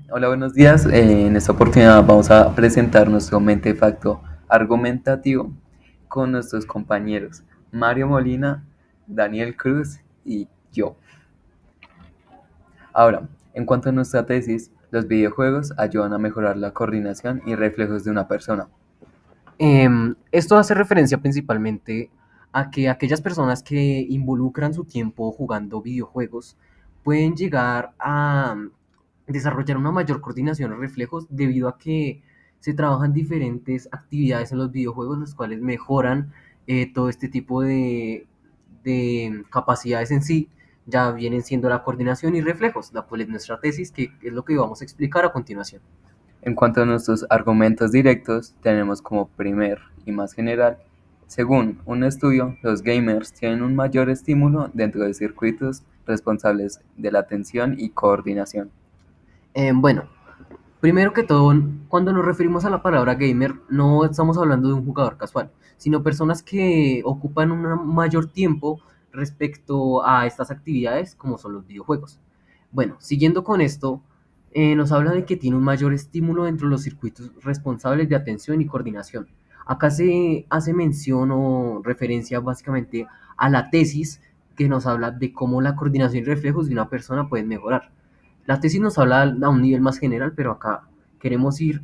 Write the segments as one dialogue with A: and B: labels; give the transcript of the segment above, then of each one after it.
A: Hola, buenos días. En esta oportunidad vamos a presentar nuestro mente facto argumentativo con nuestros compañeros Mario Molina, Daniel Cruz y yo. Ahora, en cuanto a nuestra tesis, los videojuegos ayudan a mejorar la coordinación y reflejos de una persona.
B: Esto hace referencia principalmente a que aquellas personas que involucran su tiempo jugando videojuegos pueden llegar a desarrollar una mayor coordinación y reflejos debido a que se trabajan diferentes actividades en los videojuegos, las cuales mejoran todo este tipo de capacidades en sí, ya vienen siendo la coordinación y reflejos, la cual es nuestra tesis, que es lo que vamos a explicar a continuación.
A: En cuanto a nuestros argumentos directos, tenemos como primer y más general, según un estudio, los gamers tienen un mayor estímulo dentro de circuitos responsables de la atención y coordinación.
B: Bueno, primero que todo, cuando nos referimos a la palabra gamer, no estamos hablando de un jugador casual, sino personas que ocupan un mayor tiempo respecto a estas actividades, como son los videojuegos. Bueno, siguiendo con esto, nos habla de que tiene un mayor estímulo dentro de los circuitos responsables de atención y coordinación. Acá se hace mención o referencia básicamente a la tesis que nos habla de cómo la coordinación y reflejos de una persona pueden mejorar. La tesis nos habla a un nivel más general, pero acá queremos ir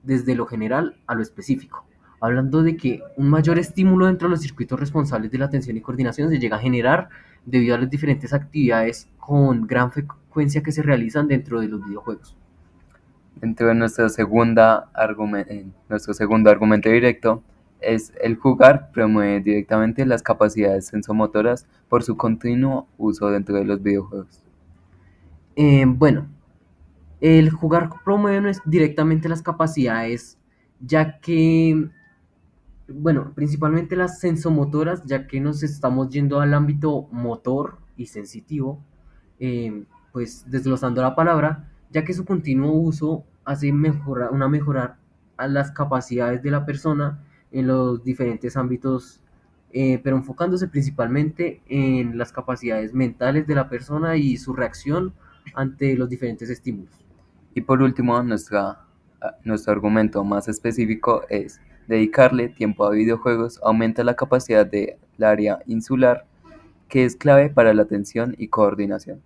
B: desde lo general a lo específico, hablando de que un mayor estímulo dentro de los circuitos responsables de la atención y coordinación se llega a generar debido a las diferentes actividades con gran frecuencia que se realizan dentro de los videojuegos.
A: Dentro de nuestro segundo argumento directo es el jugar promueve directamente las capacidades sensomotoras por su continuo uso dentro de los videojuegos.
B: Bueno, el jugar promueve directamente las capacidades, ya que bueno, principalmente las sensomotoras, ya que nos estamos yendo al ámbito motor y sensitivo, pues desglosando la palabra, ya que su continuo uso hace mejorar a las capacidades de la persona en los diferentes ámbitos, pero enfocándose principalmente en las capacidades mentales de la persona y su reacción ante los diferentes estímulos.
A: Y por último, nuestro argumento más específico es dedicarle tiempo a videojuegos aumenta la capacidad del área insular, que es clave para la atención y coordinación.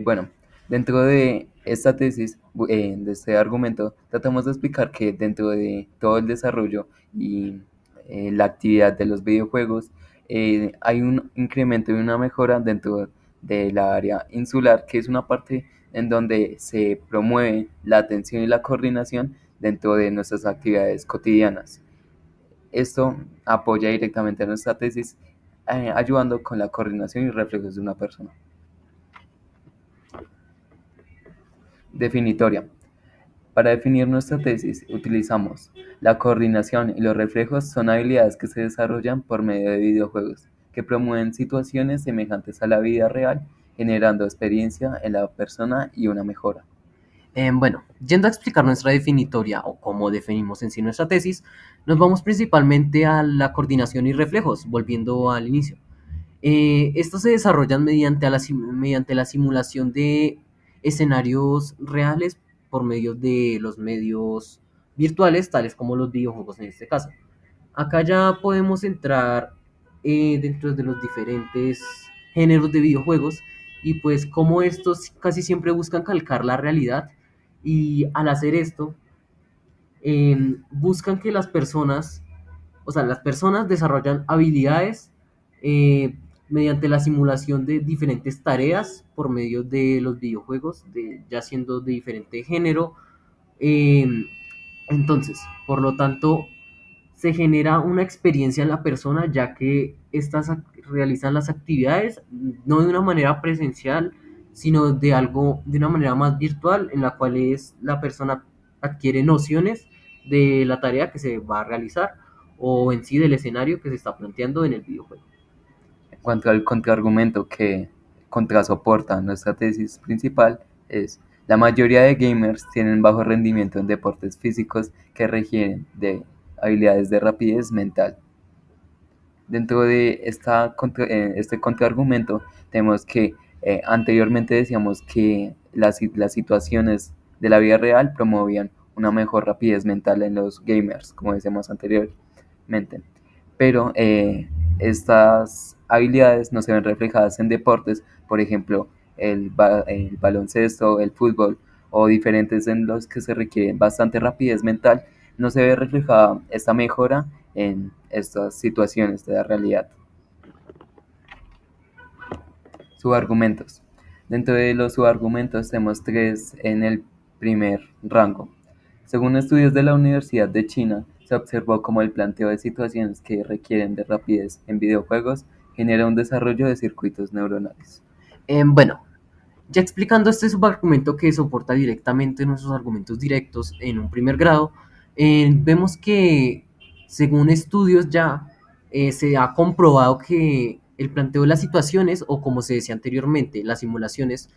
A: Bueno, dentro de esta tesis, de este argumento, tratamos de explicar que dentro de todo el desarrollo y la actividad de los videojuegos, hay un incremento y una mejora dentro de la área insular, que es una parte en donde se promueve la atención y la coordinación dentro de nuestras actividades cotidianas. Esto apoya directamente a nuestra tesis, ayudando con la coordinación y reflejos de una persona. Definitoria. Para definir nuestra tesis, utilizamos la coordinación y los reflejos son habilidades que se desarrollan por medio de videojuegos, que promueven situaciones semejantes a la vida real, generando experiencia en la persona y una mejora.
B: Bueno, yendo a explicar nuestra definitoria o cómo definimos en sí nuestra tesis, nos vamos principalmente a la coordinación y reflejos, volviendo al inicio. Estos se desarrollan mediante la simulación de escenarios reales por medio de los medios virtuales, tales como los videojuegos en este caso. Acá ya podemos entrar dentro de los diferentes géneros de videojuegos y pues como estos casi siempre buscan calcar la realidad y al hacer esto buscan que las personas, o sea, las personas desarrollan habilidades mediante la simulación de diferentes tareas por medio de los videojuegos, ya siendo de diferente género. Eh, entonces, por lo tanto, se genera una experiencia en la persona ya que estas realizan las actividades no de una manera presencial, sino de una manera más virtual en la cual la persona adquiere nociones de la tarea que se va a realizar o en sí del escenario que se está planteando en el videojuego.
A: En cuanto al contraargumento que contrasoporta nuestra tesis principal es, la mayoría de gamers tienen bajo rendimiento en deportes físicos que requieren de habilidades de rapidez mental. Dentro de este contraargumento tenemos que Anteriormente decíamos que las situaciones de la vida real promovían una mejor rapidez mental en los gamers, como decíamos anteriormente. Pero estas habilidades no se ven reflejadas en deportes, por ejemplo, el baloncesto, el fútbol o diferentes en los que se requiere bastante rapidez mental, no se ve reflejada esta mejora en estas situaciones de la realidad. Subargumentos. Dentro de los subargumentos tenemos tres en el primer rango. Según estudios de la Universidad de China, se observó cómo el planteo de situaciones que requieren de rapidez en videojuegos genera un desarrollo de circuitos neuronales.
B: Bueno, ya explicando este subargumento que soporta directamente nuestros argumentos directos en un primer grado, vemos que según estudios ya se ha comprobado que el planteo de las situaciones, o como se decía anteriormente, las simulaciones,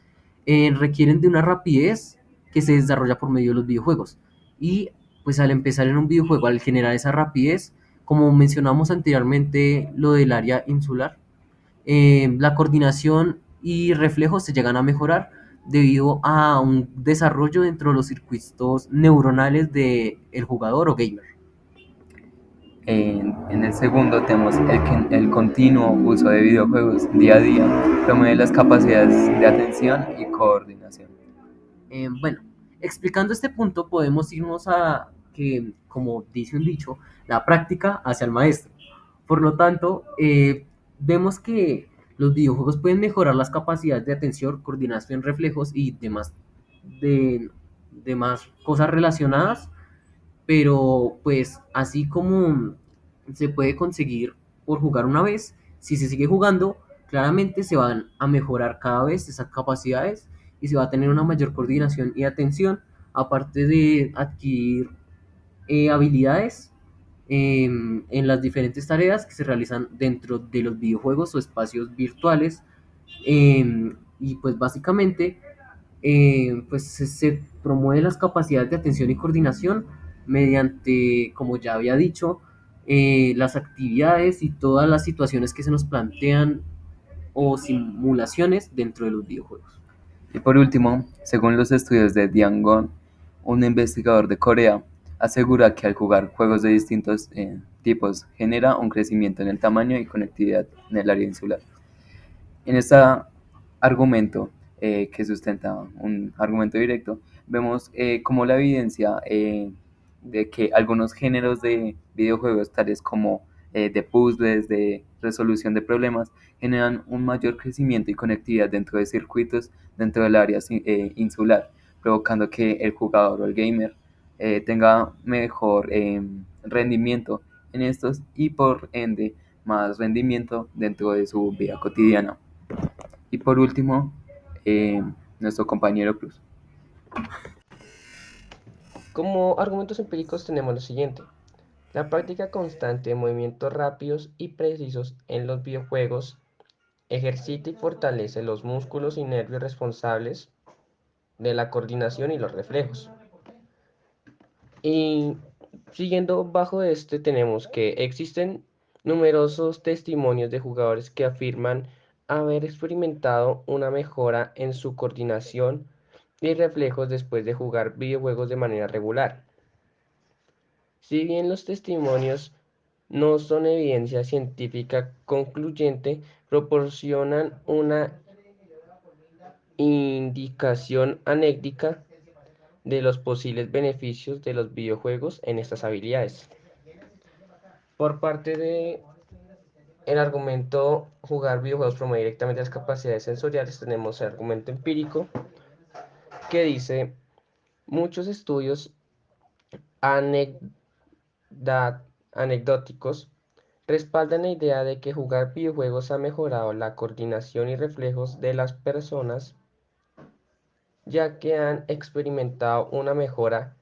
B: requieren de una rapidez que se desarrolla por medio de los videojuegos. Y pues al empezar en un videojuego, al generar esa rapidez, como mencionamos anteriormente, lo del área insular, la coordinación y reflejos se llegan a mejorar debido a un desarrollo dentro de los circuitos neuronales del jugador o gamer.
A: En el segundo tenemos el continuo uso de videojuegos día a día promueve las capacidades de atención y coordinación.
B: Bueno, explicando este punto podemos irnos a que, como dice un dicho, la práctica hacia el maestro. Por lo tanto, vemos que los videojuegos pueden mejorar las capacidades de atención, coordinación, reflejos y de, demás cosas relacionadas, pero pues así como se puede conseguir por jugar una vez, si se sigue jugando, claramente se van a mejorar cada vez esas capacidades y se va a tener una mayor coordinación y atención, aparte de adquirir habilidades en las diferentes tareas que se realizan dentro de los videojuegos o espacios virtuales. Y pues básicamente pues se promueve las capacidades de atención y coordinación mediante, como ya había dicho, las actividades y todas las situaciones que se nos plantean o simulaciones dentro de los videojuegos.
A: Y por último, según los estudios de Dian Gon, un investigador de Corea, asegura que al jugar juegos de distintos tipos genera un crecimiento en el tamaño y conectividad en el área insular. En este argumento, que sustenta un argumento directo, vemos como la evidencia de que algunos géneros de videojuegos, tales como de puzzles, de resolución de problemas, generan un mayor crecimiento y conectividad dentro de circuitos dentro del área insular, provocando que el jugador o el gamer tenga mejor rendimiento en estos y por ende más rendimiento dentro de su vida cotidiana. Y por último, eh, nuestro compañero Cruz.
C: Como argumentos empíricos tenemos lo siguiente. La práctica constante de movimientos rápidos y precisos en los videojuegos ejercita y fortalece los músculos y nervios responsables de la coordinación y los reflejos. Y siguiendo bajo este tenemos que existen numerosos testimonios de jugadores que afirman haber experimentado una mejora en su coordinación y reflejos después de jugar videojuegos de manera regular. Si bien los testimonios no son evidencia científica concluyente, proporcionan una indicación anécdota de los posibles beneficios de los videojuegos en estas habilidades. Por parte de el argumento jugar videojuegos promueve directamente las capacidades sensoriales, tenemos el argumento empírico que dice muchos estudios anecdóticos respaldan la idea de que jugar videojuegos ha mejorado la coordinación y reflejos de las personas, ya que han experimentado una mejora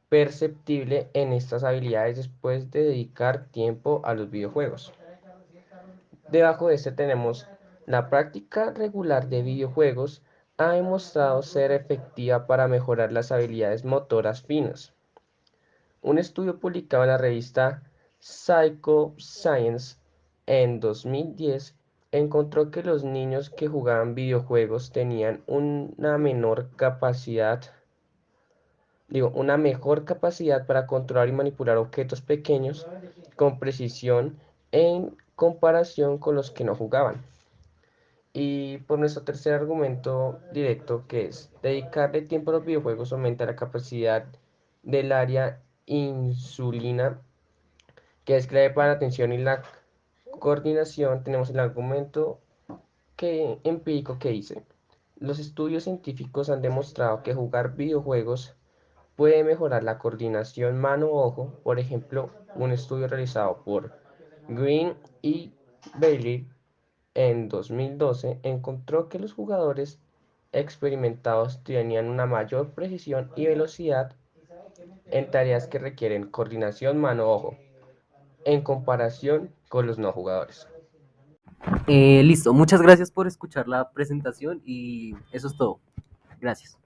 C: perceptible en estas habilidades después de dedicar tiempo a los videojuegos. Debajo de este tenemos la práctica regular de videojuegos ha demostrado ser efectiva para mejorar las habilidades motoras finas. Un estudio publicado en la revista Psycho Science en 2010 encontró que los niños que jugaban videojuegos tenían una mejor capacidad para controlar y manipular objetos pequeños con precisión en comparación con los que no jugaban. Y por nuestro tercer argumento directo, que es dedicarle tiempo a los videojuegos aumenta la capacidad del área insulina, que es clave para la atención y la coordinación, tenemos el argumento empírico que dice, los estudios científicos han demostrado que jugar videojuegos puede mejorar la coordinación mano-ojo. Por ejemplo, un estudio realizado por Green y Bailey en 2012 encontró que los jugadores experimentados tenían una mayor precisión y velocidad en tareas que requieren coordinación mano-ojo en comparación con los no jugadores.
B: Listo, muchas gracias por escuchar la presentación y eso es todo. Gracias.